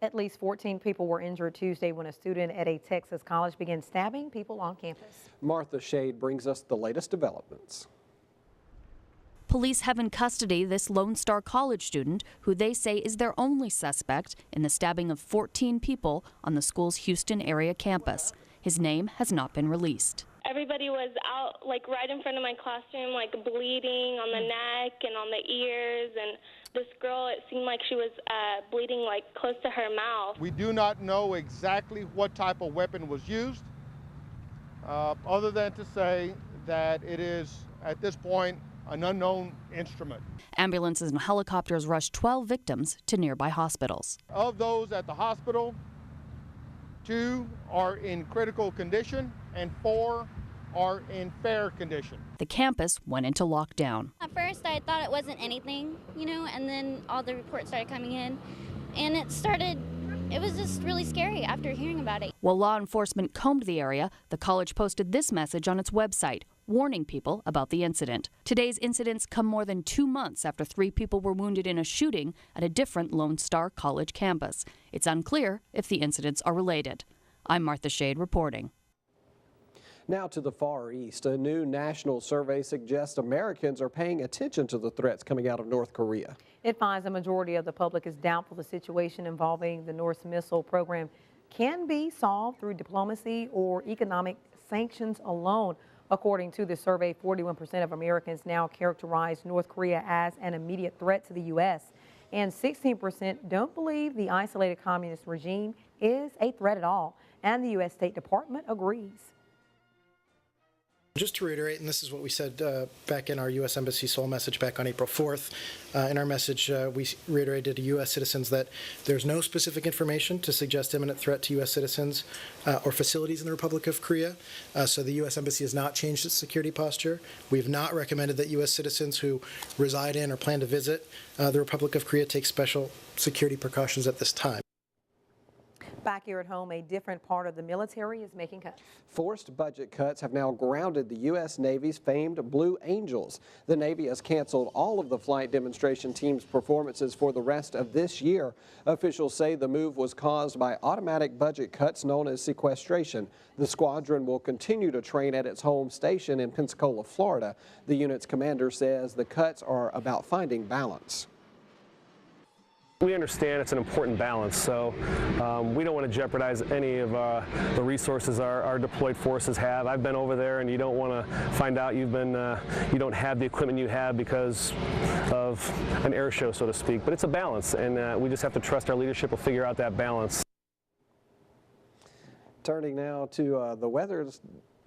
At least 14 people were injured Tuesday when a student at a Texas college began stabbing people on campus. Martha Shade brings us the latest developments. Police have in custody this Lone Star College student, who they say is their only suspect in the stabbing of 14 people on the school's Houston area campus. His name has not been released. Everybody was out, like, right in front of my classroom, like, bleeding on the neck and on the ears, and this girl, it seemed like she was bleeding, like, close to her mouth. We do not know exactly what type of weapon was used, other than to say that it is, at this point, an unknown instrument. Ambulances and helicopters rushed 12 victims to nearby hospitals. Of those at the hospital, 2 are in critical condition and 4 are in fair condition. The campus went into lockdown. At first I thought it wasn't anything, and then all the reports started coming in, and it was just really scary after hearing about it. While law enforcement combed the area, the college posted this message on its website, warning people about the incident. Today's incidents come more than 2 months after 3 people were wounded in a shooting at a different Lone Star College campus. It's unclear if the incidents are related. I'm Martha Shade reporting. Now to the Far East. A new national survey suggests Americans are paying attention to the threats coming out of North Korea. It finds a majority of the public is doubtful the situation involving the North's missile program can be solved through diplomacy or economic sanctions alone. According to the survey, 41% of Americans now characterize North Korea as an immediate threat to the U.S., and 16% don't believe the isolated communist regime is a threat at all, and the U.S. State Department agrees. Just to reiterate, and this is what we said back in our U.S. Embassy Seoul message back on April 4th. In our message, we reiterated to U.S. citizens that there's no specific information to suggest imminent threat to U.S. citizens or facilities in the Republic of Korea. So the U.S. Embassy has not changed its security posture. We have not recommended that U.S. citizens who reside in or plan to visit the Republic of Korea take special security precautions at this time. Back here at home, a different part of the military is making cuts. Forced budget cuts have now grounded the U.S. Navy's famed Blue Angels. The Navy has canceled all of the flight demonstration team's performances for the rest of this year. Officials say the move was caused by automatic budget cuts known as sequestration. The squadron will continue to train at its home station in Pensacola, Florida. The unit's commander says the cuts are about finding balance. We understand it's an important balance, so we don't want to jeopardize any of the resources our deployed forces have. I've been over there, and you don't want to find out you don't have the equipment you have because of an air show, so to speak. But it's a balance, and we just have to trust our leadership will figure out that balance. Turning now to the weather.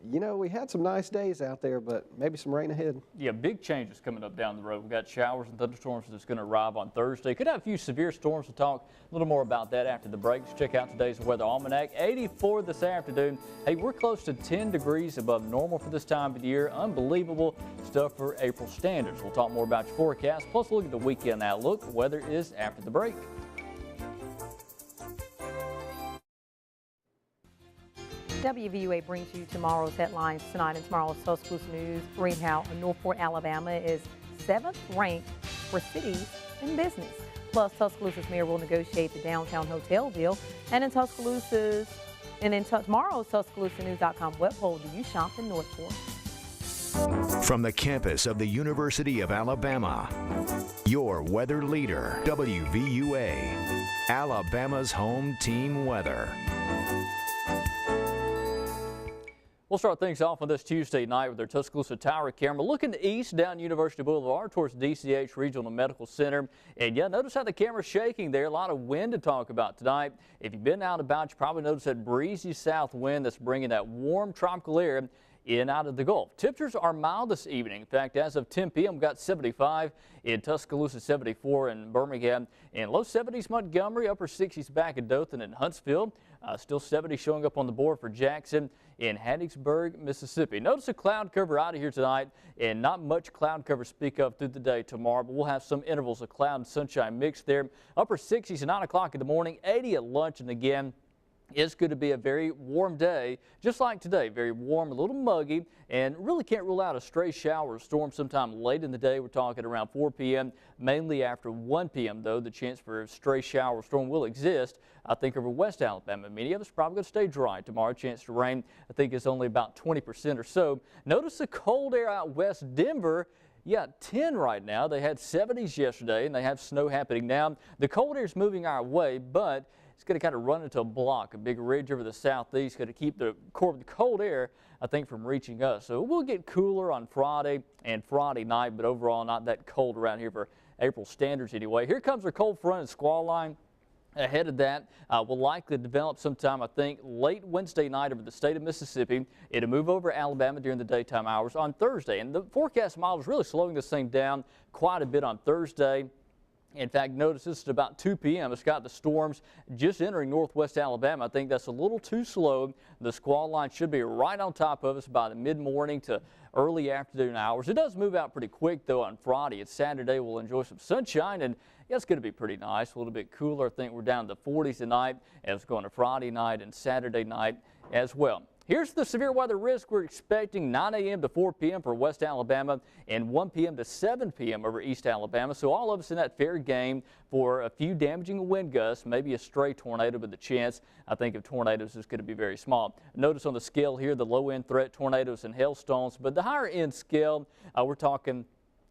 We had some nice days out there, but maybe some rain ahead. Yeah, big changes coming up down the road. We've got showers and thunderstorms that's going to arrive on Thursday. Could have a few severe storms. We'll talk a little more about that after the break. Let's check out today's weather almanac. 84 this afternoon. Hey, we're close to 10 degrees above normal for this time of the year. Unbelievable stuff for April standards. We'll talk more about your forecast. Plus, look at the weekend outlook. Weather is after the break. WVUA brings you tomorrow's headlines tonight. In tomorrow's Tuscaloosa News, read how Northport, Alabama is 7th ranked for cities in business. Plus, Tuscaloosa's mayor will negotiate the downtown hotel deal. And in tomorrow's TuscaloosaNews.com web poll, do you shop in Northport? From the campus of the University of Alabama, your weather leader, WVUA, Alabama's home team weather. We'll start things off on this Tuesday night with our Tuscaloosa Tower camera looking east down University Boulevard towards DCH Regional Medical Center. And yeah, notice how the camera's shaking there. A lot of wind to talk about tonight. If you've been out and about, you probably noticed that breezy south wind that's bringing that warm tropical air in out of the Gulf. Temperatures are mild this evening. In fact, as of 10 p.m., we've got 75 in Tuscaloosa, 74 in Birmingham, and low 70s Montgomery, upper 60s back at Dothan and Huntsville. Still 70 showing up on the board for Jackson in Hattiesburg, Mississippi. Notice a cloud cover out of here tonight, and not much cloud cover speak of through the day tomorrow, but we'll have some intervals of cloud and sunshine mixed there. Upper 60s at 9 o'clock in the morning, 80 at lunch, and again It's going to be a very warm day, just like today. Very warm, a little muggy, and really can't rule out a stray shower or storm sometime late in the day. We're talking around 4 p.m., mainly after 1 p.m., though. The chance for a stray shower or storm will exist, I think, over West Alabama. Many of us probably going to stay dry tomorrow. Chance to rain, I think, is only about 20% or so. Notice the cold air out west Denver. Yeah, 10 right now. They had 70s yesterday, and they have snow happening now. The cold air is moving our way, but it's going to kind of run into a block, a big ridge over the southeast, going to keep the cold air, I think, from reaching us. So we'll get cooler on Friday and Friday night, but overall not that cold around here for April standards anyway. Here comes our cold front and squall line. Ahead of that, will likely develop sometime, I think, late Wednesday night over the state of Mississippi. It'll move over Alabama during the daytime hours on Thursday. And the forecast model is really slowing this thing down quite a bit on Thursday. In fact, notice this is about 2 p.m. It's got the storms just entering northwest Alabama. I think that's a little too slow. The squall line should be right on top of us by the mid-morning to early afternoon hours. It does move out pretty quick, though, on Friday. It's Saturday. We'll enjoy some sunshine, and yeah, it's going to be pretty nice. A little bit cooler. I think we're down to the 40s tonight, and it's going to Friday night and Saturday night as well. Here's the severe weather risk we're expecting: 9 a.m. to 4 p.m. for West Alabama and 1 p.m. to 7 p.m. over East Alabama. So all of us in that fair game for a few damaging wind gusts, maybe a stray tornado, but the chance, I think, of tornadoes is going to be very small. Notice on the scale here, the low end threat, tornadoes and hailstones, but the higher end scale, we're talking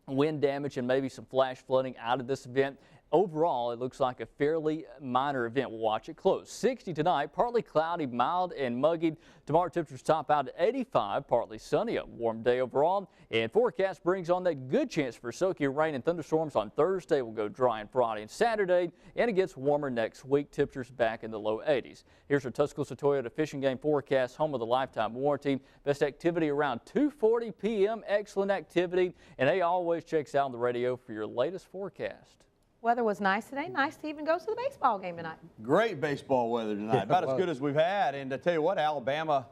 wind damage and maybe some flash flooding out of this event. Overall, it looks like a fairly minor event. We'll watch it close. 60 tonight, partly cloudy, mild and muggy. Tomorrow, temperatures top out at 85, partly sunny, a warm day overall. And forecast brings on that good chance for soaking rain and thunderstorms on Thursday. We'll go dry on Friday and Saturday, and it gets warmer next week. Temperatures back in the low 80s. Here's our Tuscaloosa Toyota fishing game forecast, home of the lifetime warranty. Best activity around 2:40 p.m. Excellent activity, and A always checks out on the radio for your latest forecast. Weather was nice today. Nice to even go to the baseball game tonight. Great baseball weather tonight. About as good as we've had. And to tell you what, Alabama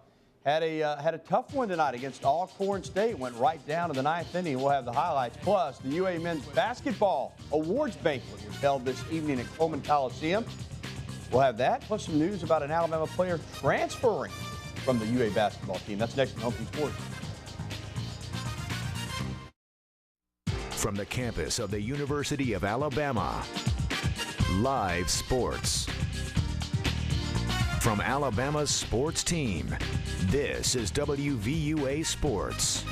had a tough one tonight against Alcorn State. Went right down to the 9th inning. We'll have the highlights. Plus, the UA men's basketball awards banquet was held this evening at Coleman Coliseum. We'll have that, plus some news about an Alabama player transferring from the UA basketball team. That's next in Home Team Sports. From the campus of the University of Alabama, live sports. From Alabama's sports team, this is WVUA Sports.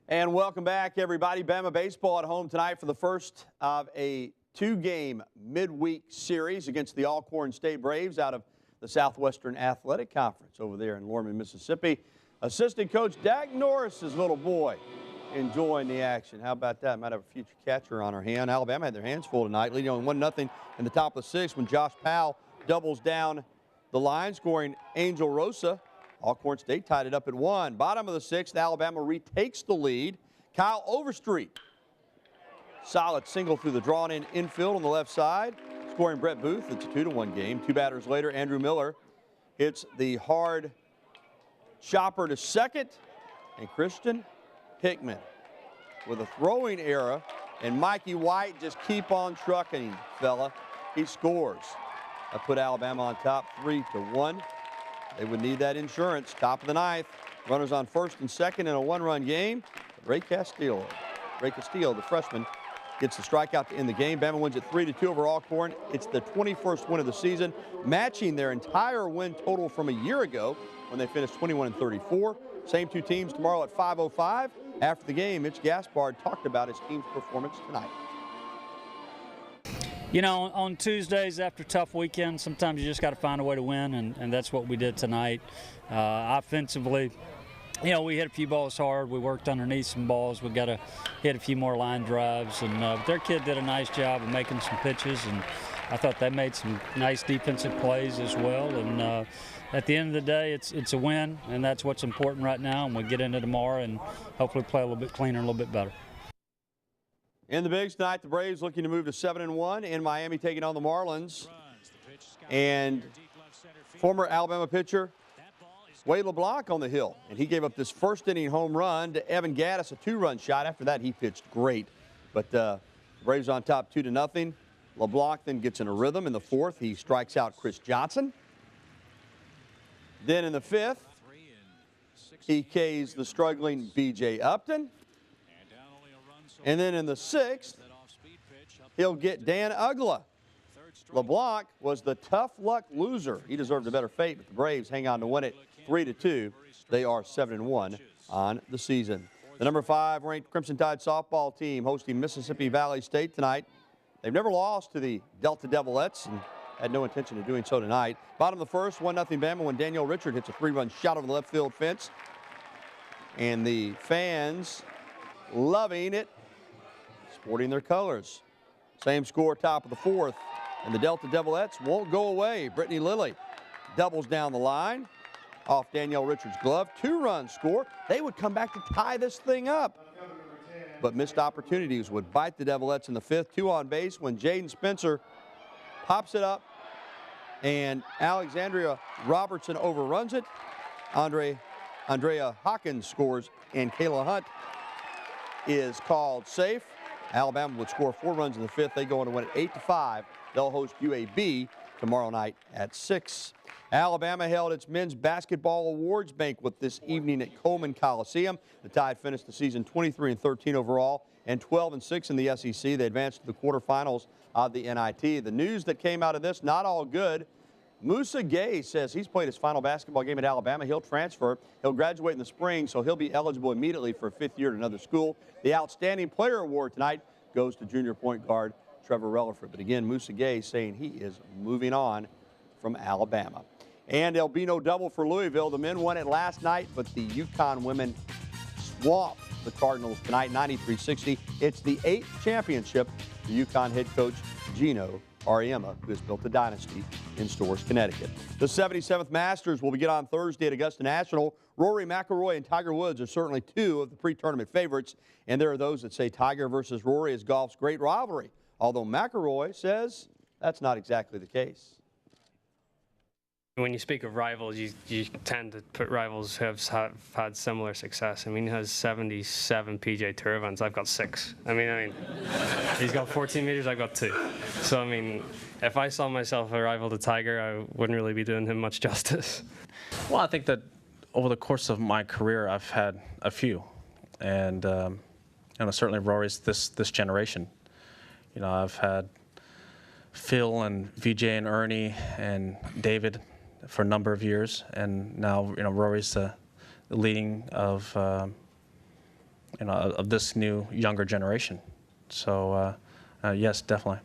And welcome back, everybody. Bama baseball at home tonight for the first of a two-game midweek series against the Alcorn State Braves out of the Southwestern Athletic Conference over there in Lorman, Mississippi. Assistant coach Dak Norris's little boy enjoying the action. How about that? Might have a future catcher on our hand. Alabama had their hands full tonight, leading on 1-0 in the top of the 6th when Josh Powell doubles down the line, scoring Angel Rosa. Alcorn State tied it up at 1. Bottom of the 6th, Alabama retakes the lead. Kyle Overstreet, solid single through the drawn-in infield on the left side, scoring Brett Booth. It's a 2-1 game. Two batters later, Andrew Miller hits the hard chopper to second, and Christian Hickman with a throwing error, and Mikey White just keep on trucking, fella. He scores. That put Alabama on top 3-1. They would need that insurance. Top of the 9th. Runners on first and second in a one-run game. Ray Castillo, the freshman, gets the strikeout to end the game. Bama wins it 3-2 over Alcorn. It's the 21st win of the season, matching their entire win total from a year ago when they finished 21-34. Same two teams tomorrow at 5:05. After the game, Mitch Gaspard talked about his team's performance tonight. You know, on Tuesdays after tough weekends, sometimes you just got to find a way to win, and that's what we did tonight. Offensively, you know, we hit a few balls hard. We worked underneath some balls. We got to hit a few more line drives, and their kid did a nice job of making some pitches, and I thought they made some nice defensive plays as well. And at the end of the day, it's a win, and that's what's important right now. And we get into tomorrow and hopefully play a little bit cleaner, a little bit better. In the bigs tonight, the Braves looking to move to 7-1 in Miami, taking on the Marlins. And former Alabama pitcher Wade LeBlanc on the hill, and he gave up this first inning home run to Evan Gaddis, a 2-run shot. After that, he pitched great. But Braves on top 2-0. LeBlanc then gets in a rhythm. In the fourth, he strikes out Chris Johnson. Then in the fifth, he Ks the struggling B.J. Upton. And then in the sixth, he'll get Dan Ugla. LeBlanc was the tough luck loser. He deserved a better fate, but the Braves hang on to win it 3-2. They are 7-1 on the season. The number 5 ranked Crimson Tide softball team hosting Mississippi Valley State tonight. They've never lost to the Delta Devilettes and had no intention of doing so tonight. Bottom of the first, 1-0 Bama when Danielle Richard hits a 3-run shot over the left field fence. And the fans loving it, sporting their colors. Same score, top of the fourth. And the Delta Devilettes won't go away. Brittany Lilly doubles down the line off Danielle Richards' glove. 2-run score. They would come back to tie this thing up. But missed opportunities would bite the Devilettes in the fifth. 2 on base when Jaden Spencer pops it up and Alexandria Robertson overruns it. Andrea Hawkins scores and Kayla Hunt is called safe. Alabama would score 4 runs in the fifth. They go on to win it 8-5. They'll host UAB tomorrow night at 6. Alabama held its men's basketball awards banquet this evening at Coleman Coliseum. The Tide finished the season 23-13 overall and 12-6 in the SEC. They advanced to the quarterfinals of the NIT. The news that came out of this, not all good. Musa Gay says he's played his final basketball game at Alabama. He'll transfer. He'll graduate in the spring, so he'll be eligible immediately for a 5th year at another school. The Outstanding Player Award tonight goes to junior point guard Trevor Relaford. But again, Musa Gay saying he is moving on from Alabama. And there'll be no double for Louisville. The men won it last night, but the UConn women swamped the Cardinals tonight, 93-60. It's the 8th championship for UConn head coach Gino Auriemma, who has built a dynasty in Storrs, Connecticut. The 77th Masters will begin on Thursday at Augusta National. Rory McIlroy and Tiger Woods are certainly 2 of the pre-tournament favorites, and there are those that say Tiger versus Rory is golf's great rivalry, although McIlroy says that's not exactly the case. When you speak of rivals, you tend to put rivals who have had similar success. I mean, he has 77 PGA Tour events. I've got 6. I mean, he's got 14 majors. I've got 2. So, I mean, if I saw myself a rival to Tiger, I wouldn't really be doing him much justice. Well, I think that over the course of my career, I've had a few, and certainly Rory's this generation. You know, I've had Phil and VJ and Ernie and David for a number of years, and now Rory's the leading of of this new younger generation. So yes, definitely.